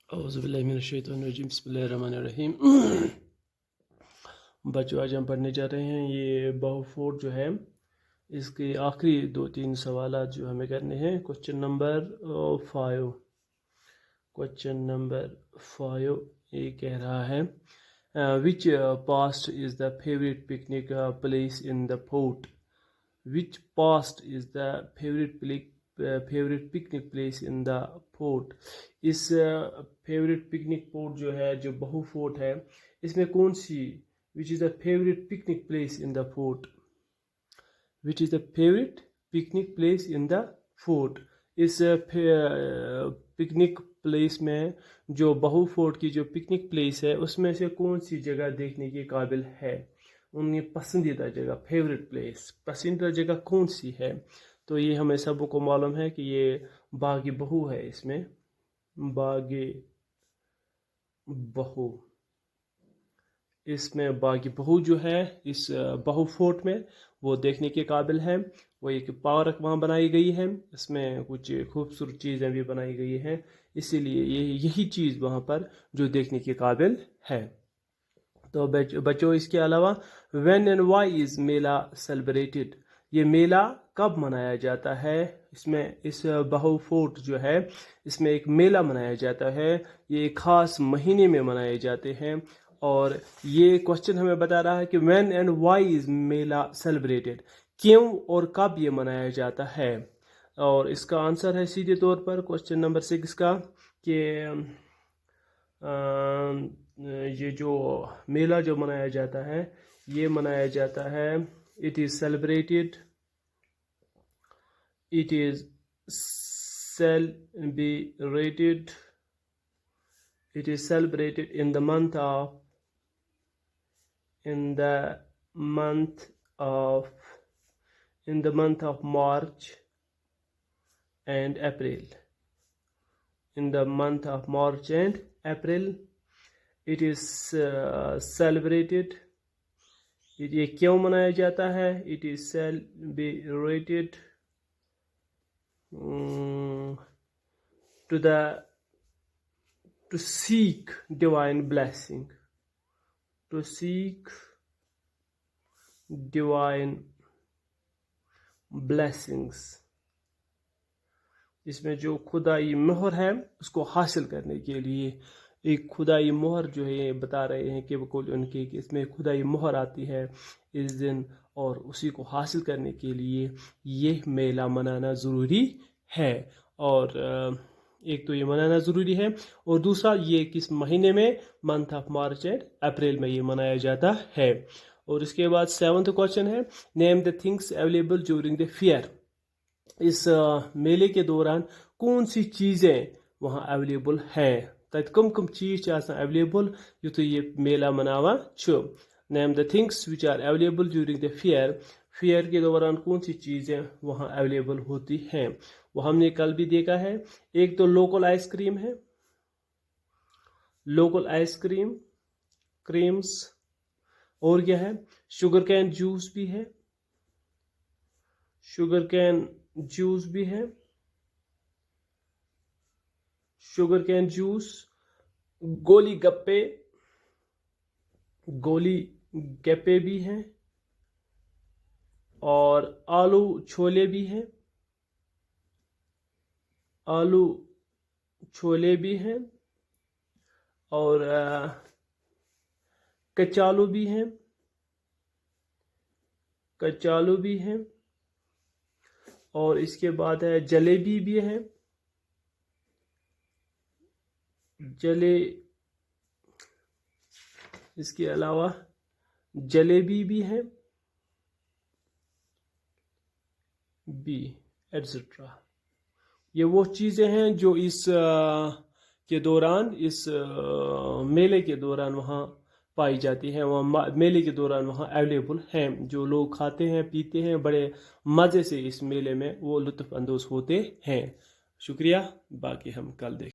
औज़ुबिल्लाहिमिनश्शैतानिर्रजीम बिस्मिल्लाहिर्रहमानिर्रहीम। बच्चों, आज हम पढ़ने जा रहे हैं ये बहु फोर्ट जो है इसके आखिरी 2-3 सवाल जो हमें करने हैं। क्वेश्चन नंबर 5 ये कह रहा है which past is the favourite picnic place in the fort. Which past is the favorite picnic place in the fort? इस favorite picnic port जो है, जो बहु फोर्ट है, इसमें कौन सी which is the favorite picnic place in the fort? Which is the favorite picnic place in the fort? इस picnic place में जो बहु फोर्ट की जो पिकनिक प्लेस है उसमें से कौन सी जगह देखने के काबिल है? उनकी पसंदीदा जगह, फेवरेट प्लेस, पसंदीदा जगह कौन सी है? तो ये हमें सबको मालूम है कि ये बागी बहू है। इसमें बागी बहू, इसमें बागी बहू जो है इस बहु फोर्ट में वो देखने के काबिल है। वो एक पार्क वहाँ बनाई गई है, इसमें कुछ खूबसूरत चीज़ें भी बनाई गई हैं, इसीलिए यही चीज़ वहाँ पर जो देखने के काबिल है। तो बच्चों, इसके अलावा when and why is Mela celebrated? ये मेला कब मनाया जाता है? इसमें इस बहु फोर्ट जो है इसमें एक मेला मनाया जाता है, ये एक ख़ास महीने में मनाए जाते हैं। और ये क्वेश्चन हमें बता रहा है कि when and why is Mela celebrated, क्यों और कब ये मनाया जाता है। और इसका आंसर है सीधे तौर पर क्वेश्चन नंबर 6 का कि ये जो मेला जो मनाया जाता है ये मनाया जाता है it is celebrated in the month of March and April. In the month of March and April it is celebrated. ये क्यों मनाया जाता है? It is celebrated to seek divine blessing, to seek divine blessings. इसमें जो खुदाई मोहर है उसको हासिल करने के लिए एक खुदाई मोहर जो है ये बता रहे हैं कि वो उनके इसमें खुदाई मोहर आती है इस दिन, और उसी को हासिल करने के लिए ये मेला मनाना ज़रूरी है। और एक तो ये मनाना ज़रूरी है और दूसरा ये किस महीने में, month of March and April में ये मनाया जाता है। और इसके बाद 7th क्वेश्चन है name the things available during the fair. इस मेले के दौरान कौन सी चीज़ें वहाँ अवेलेबल हैं? तत कम कम चीज़ अवेलेबल युत ये मेला मनावा छु। Name the things which are available during the fair. Fair के दौरान कौन सी चीज़ें वहाँ अवेलेबल होती हैं? वो हमने कल भी देखा है। एक तो लोकल आइसक्रीम है, लोकल आइसक्रीम क्रीम्स, और क्या है, शुगर कैन जूस भी है, शुगर कैन जूस भी है, शुगर कैन जूस, गोली गप्पे भी हैं, और आलू छोले भी हैं, आलू छोले भी हैं, और कचालू भी हैं, कचालू भी हैं, और इसके बाद है जलेबी भी है, इसके अलावा जलेबी भी है बी एटसेट्रा। ये वो चीज़ें हैं जो इस के दौरान, इस मेले के दौरान वहाँ पाई जाती हैं, वहाँ मेले के दौरान वहाँ अवेलेबल हैं, जो लोग खाते हैं पीते हैं, बड़े मज़े से इस मेले में वो लुत्फ़ अंदोज़ होते हैं। शुक्रिया, बाकी हम कल देखें।